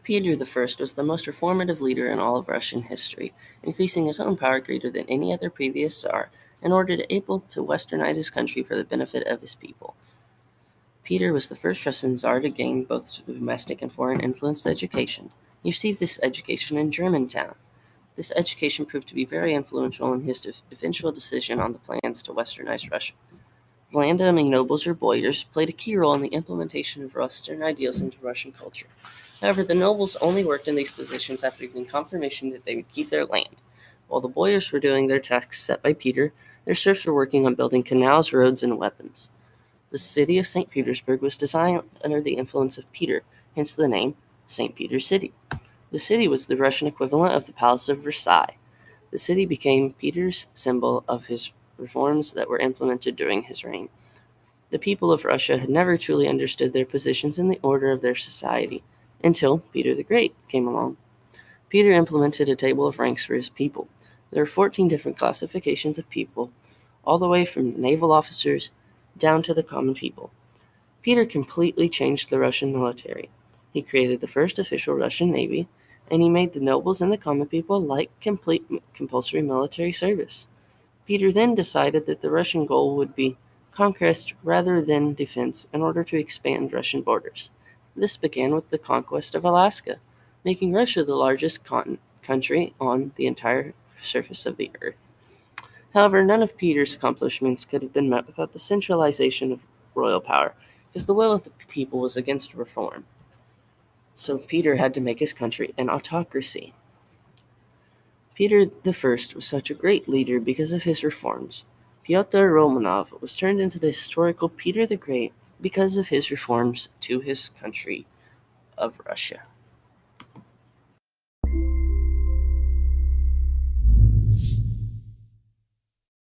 Peter the First was the most reformative leader in all of Russian history, increasing his own power greater than any other previous Tsar in order to able to westernize his country for the benefit of his people. Peter was the first Russian Tsar to gain both domestic and foreign influenced education. He received this education in Germantown. This education proved to be very influential in his eventual decision on the plans to westernize Russia. Landowning nobles or boyars played a key role in the implementation of Western ideals into Russian culture. However, the nobles only worked in these positions after getting confirmation that they would keep their land. While the boyars were doing their tasks set by Peter, their serfs were working on building canals, roads, and weapons. The city of St. Petersburg was designed under the influence of Peter, hence the name St. Peter's City. The city was the Russian equivalent of the Palace of Versailles. The city became Peter's symbol of his reforms that were implemented during his reign. The people of Russia had never truly understood their positions in the order of their society until Peter the Great came along. Peter implemented a table of ranks for his people. There are 14 different classifications of people, all the way from naval officers down to the common people. Peter completely changed the Russian military. He created the first official Russian navy, and he made the nobles and the common people like complete compulsory military service. Peter then decided that the Russian goal would be conquest rather than defense in order to expand Russian borders. This began with the conquest of Alaska, making Russia the largest country on the entire surface of the earth. However, none of Peter's accomplishments could have been met without the centralization of royal power, because the will of the people was against reform. So Peter had to make his country an autocracy. Peter the First was such a great leader because of his reforms. Pyotr Romanov was turned into the historical Peter the Great because of his reforms to his country of Russia.